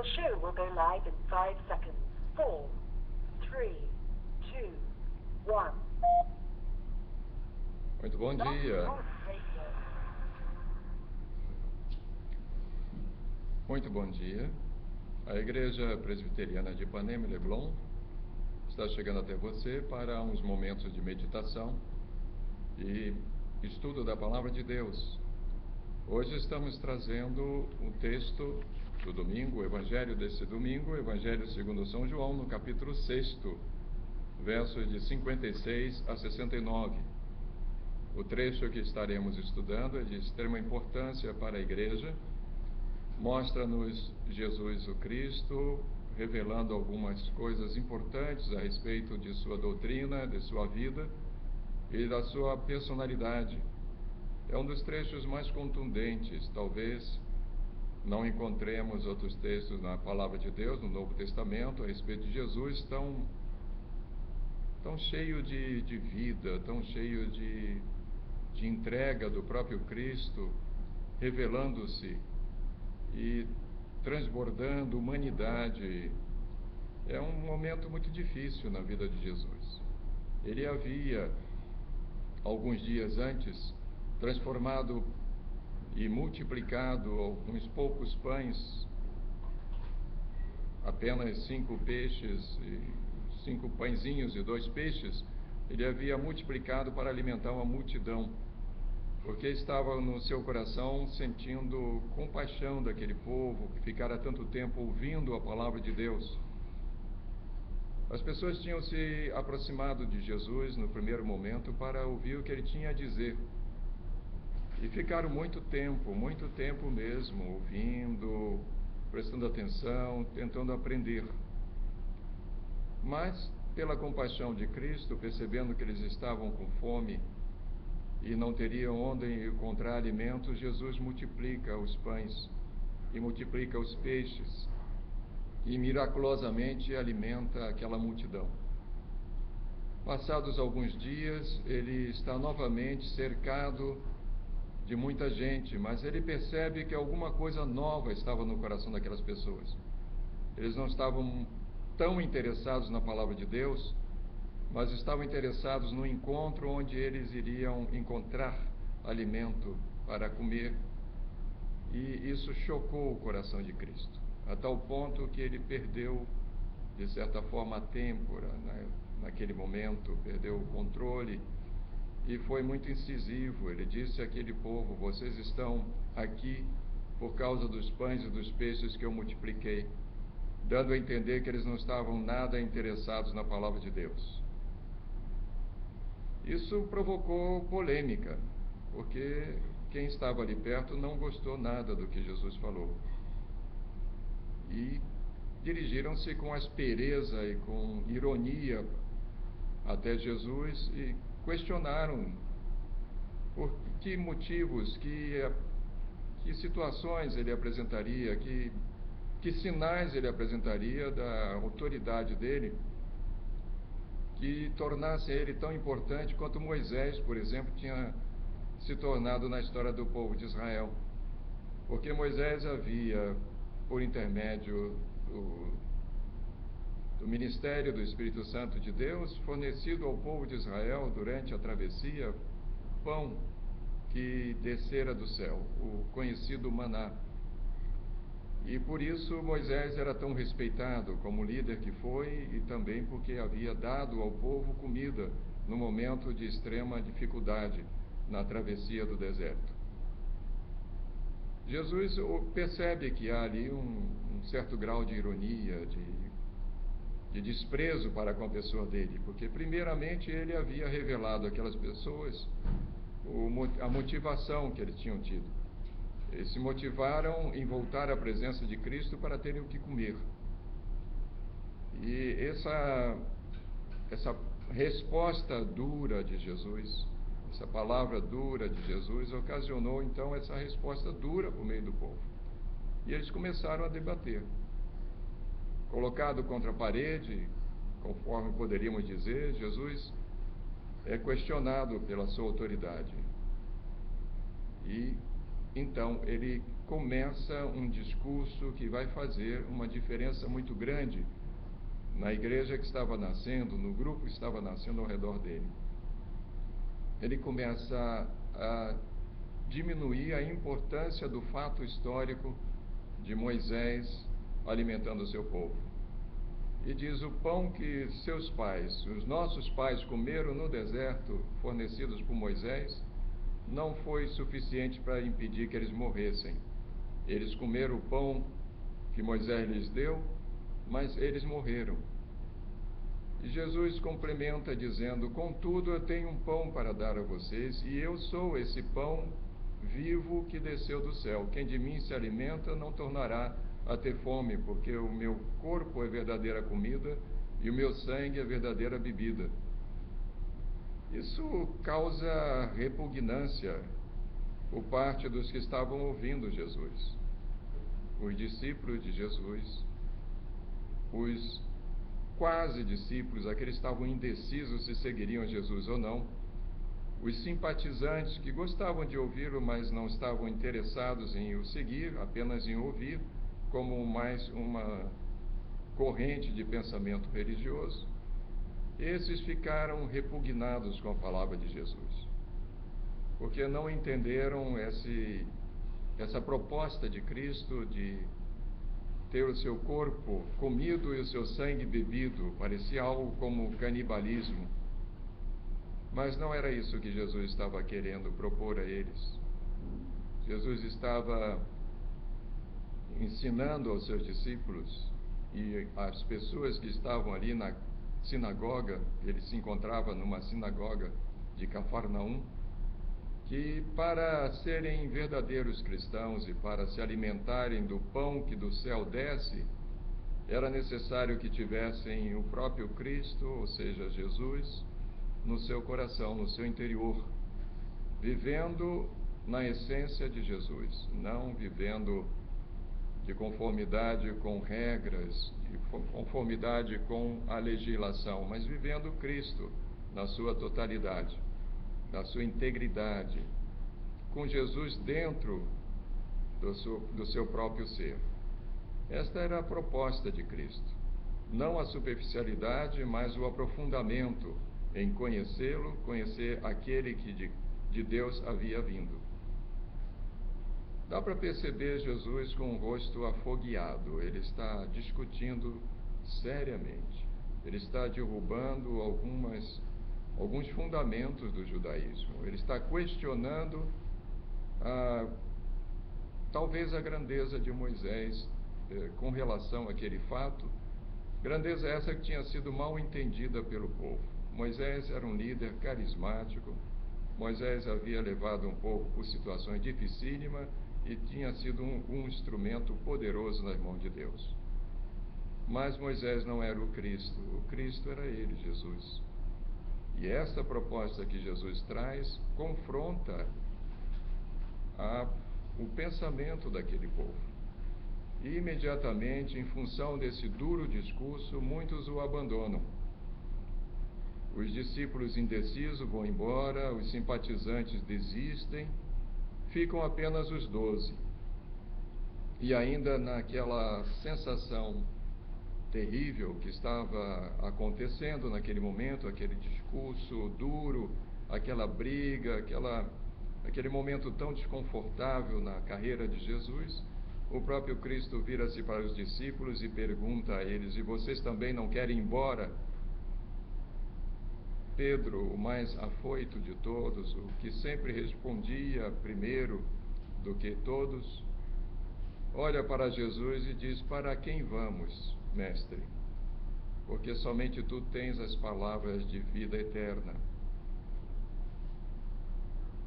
Your show will go live in 5 seconds. 4, 3, 2, 1. Muito bom dia. Muito bom dia. A Igreja Presbiteriana de Ipanema e Leblon está chegando até você para uns momentos de meditação e estudo da Palavra de Deus. Hoje estamos trazendo o texto do domingo, o Evangelho desse domingo, o Evangelho segundo São João, no capítulo 6, versos de 56 a 69. O trecho que estaremos estudando é de extrema importância para a Igreja. Mostra-nos Jesus o Cristo, revelando algumas coisas importantes a respeito de sua doutrina, de sua vida e da sua personalidade. É um dos trechos mais contundentes. Talvez não encontremos outros textos na Palavra de Deus, no Novo Testamento, a respeito de Jesus tão cheio de vida, tão cheio de entrega do próprio Cristo, revelando-se e transbordando humanidade. É um momento muito difícil na vida de Jesus. Ele havia, alguns dias antes, transformado e multiplicado alguns poucos pães, apenas 5 peixes, 5 pãezinhos e 2 peixes, ele havia multiplicado para alimentar uma multidão, porque estava no seu coração sentindo compaixão daquele povo que ficara tanto tempo ouvindo a palavra de Deus. As pessoas tinham se aproximado de Jesus no primeiro momento para ouvir o que ele tinha a dizer. E ficaram muito tempo mesmo, ouvindo, prestando atenção, tentando aprender. Mas, pela compaixão de Cristo, percebendo que eles estavam com fome e não teriam onde encontrar alimentos, Jesus multiplica os pães e multiplica os peixes e miraculosamente alimenta aquela multidão. Passados alguns dias, ele está novamente cercado de muita gente, mas ele percebe que alguma coisa nova estava no coração daquelas pessoas. Eles não estavam tão interessados na palavra de Deus, mas estavam interessados no encontro onde eles iriam encontrar alimento para comer. E isso chocou o coração de Cristo, a tal ponto que ele perdeu, de certa forma, a têmpora, naquele momento, perdeu o controle e foi muito incisivo. Ele disse àquele povo: vocês estão aqui por causa dos pães e dos peixes que eu multipliquei, dando a entender que eles não estavam nada interessados na palavra de Deus. Isso provocou polêmica, porque quem estava ali perto não gostou nada do que Jesus falou. E dirigiram-se com aspereza e com ironia até Jesus e questionaram por que motivos, que situações ele apresentaria, que sinais ele apresentaria da autoridade dele, que tornasse ele tão importante quanto Moisés, por exemplo, tinha se tornado na história do povo de Israel. Porque Moisés havia, por intermédio do ministério do Espírito Santo de Deus, fornecido ao povo de Israel, durante a travessia, pão que descera do céu, o conhecido maná. E por isso Moisés era tão respeitado como líder que foi, e também porque havia dado ao povo comida no momento de extrema dificuldade na travessia do deserto. Jesus percebe que há ali um certo grau de ironia, de desprezo para com a pessoa dele, porque primeiramente ele havia revelado àquelas pessoas a motivação que eles tinham tido. Eles se motivaram em voltar à presença de Cristo para terem o que comer. E essa resposta dura de Jesus, essa palavra dura de Jesus, ocasionou então essa resposta dura por meio do povo. E eles começaram a debater. Colocado contra a parede, conforme poderíamos dizer, Jesus é questionado pela sua autoridade. E então ele começa um discurso que vai fazer uma diferença muito grande na igreja que estava nascendo, no grupo que estava nascendo ao redor dele. Ele começa a diminuir a importância do fato histórico de Moisés alimentando o seu povo. E diz: o pão que seus pais, os nossos pais comeram no deserto, fornecidos por Moisés, não foi suficiente para impedir que eles morressem. Eles comeram o pão que Moisés lhes deu, mas eles morreram. E Jesus complementa dizendo: contudo, eu tenho um pão para dar a vocês, e eu sou esse pão vivo que desceu do céu. Quem de mim se alimenta não tornará a ter fome, porque o meu corpo é verdadeira comida e o meu sangue é verdadeira bebida. Isso causa repugnância por parte dos que estavam ouvindo Jesus. Os discípulos de Jesus, os quase discípulos, aqueles que estavam indecisos se seguiriam Jesus ou não, os simpatizantes que gostavam de ouvi-lo, mas não estavam interessados em o seguir, apenas em ouvir, como mais uma corrente de pensamento religioso, esses ficaram repugnados com a palavra de Jesus, porque não entenderam essa proposta de Cristo de ter o seu corpo comido e o seu sangue bebido. Parecia algo como canibalismo. Mas não era isso que Jesus estava querendo propor a eles. Jesus estava ensinando aos seus discípulos e às pessoas que estavam ali na sinagoga, ele se encontrava numa sinagoga de Cafarnaum, que para serem verdadeiros cristãos e para se alimentarem do pão que do céu desce, era necessário que tivessem o próprio Cristo, ou seja, Jesus, no seu coração, no seu interior, vivendo na essência de Jesus, não vivendo de conformidade com regras, de conformidade com a legislação, mas vivendo Cristo na sua totalidade, na sua integridade, com Jesus dentro do seu próprio ser. Esta era a proposta de Cristo. Não a superficialidade, mas o aprofundamento em conhecê-lo, conhecer aquele que de Deus havia vindo. Dá para perceber Jesus com o rosto afogueado. Ele está discutindo seriamente. Ele está derrubando alguns fundamentos do judaísmo. Ele está questionando talvez a grandeza de Moisés com relação àquele fato. Grandeza essa que tinha sido mal entendida pelo povo. Moisés era um líder carismático. Moisés havia levado um povo por situações dificílimas e tinha sido um instrumento poderoso nas mãos de Deus. Mas Moisés não era o Cristo era ele, Jesus. E essa proposta que Jesus traz confronta o pensamento daquele povo. E imediatamente, em função desse duro discurso, muitos o abandonam. Os discípulos indecisos vão embora, os simpatizantes desistem, ficam apenas os 12. E ainda naquela sensação terrível que estava acontecendo naquele momento, aquele discurso duro, aquela briga, aquele momento tão desconfortável na carreira de Jesus, o próprio Cristo vira-se para os discípulos e pergunta a eles: e vocês também não querem ir embora? Pedro, o mais afoito de todos, o que sempre respondia primeiro do que todos, olha para Jesus e diz: para quem vamos, mestre? Porque somente tu tens as palavras de vida eterna.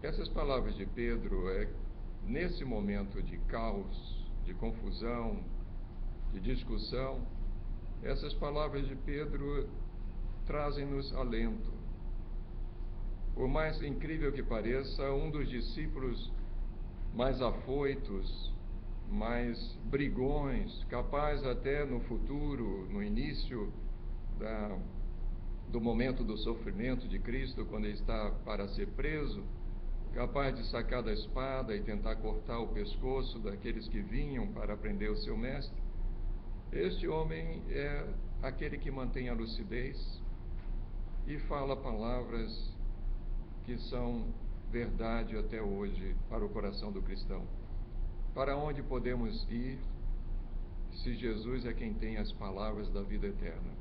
Essas palavras de Pedro, nesse momento de caos, de confusão, de discussão, essas palavras de Pedro trazem-nos alento. Por mais incrível que pareça, um dos discípulos mais afoitos, mais brigões, capaz até no futuro, no início do momento do sofrimento de Cristo, quando ele está para ser preso, capaz de sacar da espada e tentar cortar o pescoço daqueles que vinham para prender o seu mestre. Este homem é aquele que mantém a lucidez e fala palavras que são verdade até hoje para o coração do cristão. Para onde podemos ir se Jesus é quem tem as palavras da vida eterna?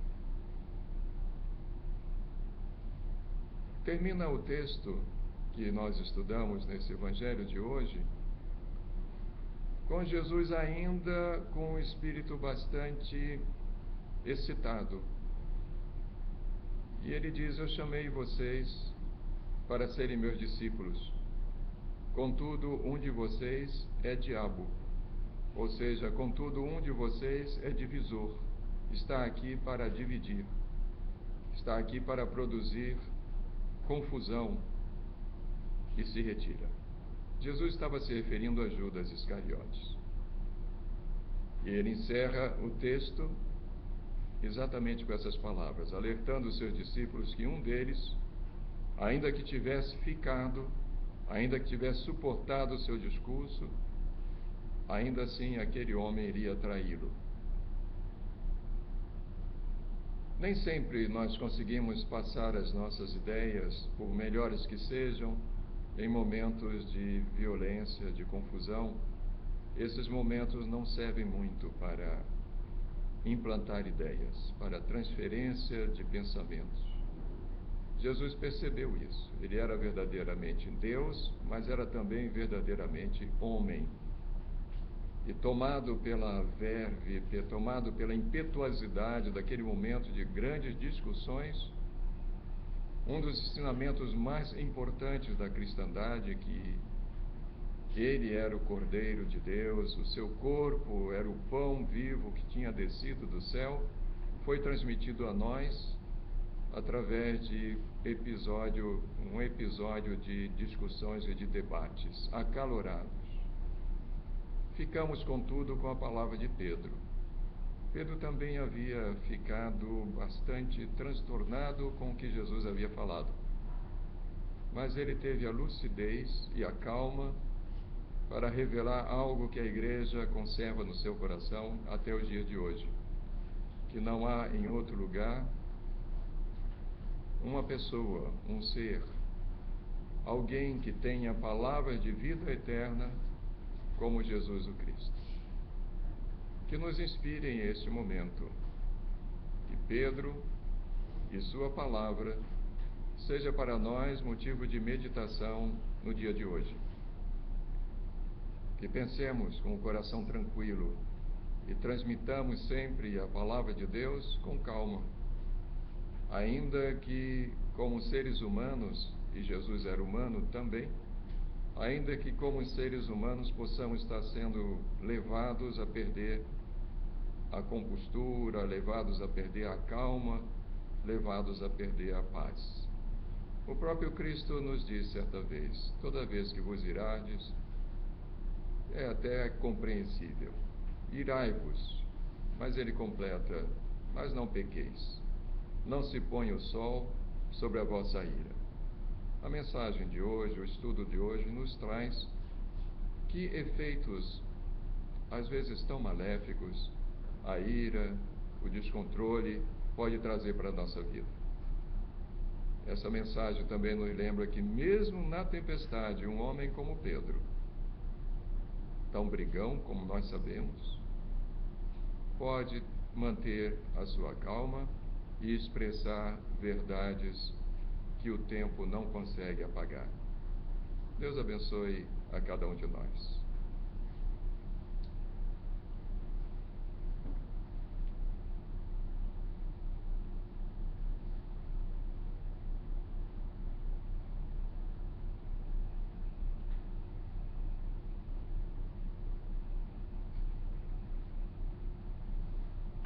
Termina o texto que nós estudamos nesse evangelho de hoje, com Jesus ainda com o espírito bastante excitado. E ele diz: eu chamei vocês para serem meus discípulos, contudo um de vocês é diabo, ou seja, contudo um de vocês é divisor, está aqui para dividir, está aqui para produzir confusão e se retira. Jesus estava se referindo a Judas Iscariotes. E ele encerra o texto exatamente com essas palavras, alertando os seus discípulos que um deles, ainda que tivesse ficado, ainda que tivesse suportado o seu discurso, ainda assim aquele homem iria traí-lo. Nem sempre nós conseguimos passar as nossas ideias, por melhores que sejam, em momentos de violência, de confusão. Esses momentos não servem muito para implantar ideias, para transferência de pensamentos. Jesus percebeu isso. Ele era verdadeiramente Deus, mas era também verdadeiramente homem. E tomado pela verve, tomado pela impetuosidade daquele momento de grandes discussões, um dos ensinamentos mais importantes da cristandade, que ele era o Cordeiro de Deus, o seu corpo era o pão vivo que tinha descido do céu, foi transmitido a nós através de um episódio de discussões e de debates acalorados. Ficamos, contudo, com a palavra de Pedro. Pedro também havia ficado bastante transtornado com o que Jesus havia falado. Mas ele teve a lucidez e a calma para revelar algo que a igreja conserva no seu coração até o dia de hoje, que não há em outro lugar uma pessoa, um ser, alguém que tenha palavras de vida eterna como Jesus o Cristo. Que nos inspirem este momento, que Pedro e sua palavra seja para nós motivo de meditação no dia de hoje. Que pensemos com o coração tranquilo e transmitamos sempre a palavra de Deus com calma, ainda que como seres humanos, e Jesus era humano também, ainda que como seres humanos possamos estar sendo levados a perder a compostura, levados a perder a calma, levados a perder a paz. O próprio Cristo nos disse certa vez: toda vez que vos irardes, é até compreensível, irai-vos, mas ele completa: mas não pequeis, não se ponha o sol sobre a vossa ira. A mensagem de hoje, o estudo de hoje, nos traz que efeitos, às vezes tão maléficos, a ira, o descontrole pode trazer para a nossa vida. Essa mensagem também nos lembra que mesmo na tempestade, um homem como Pedro, tão brigão como nós sabemos, pode manter a sua calma e expressar verdades que o tempo não consegue apagar. Deus abençoe a cada um de nós.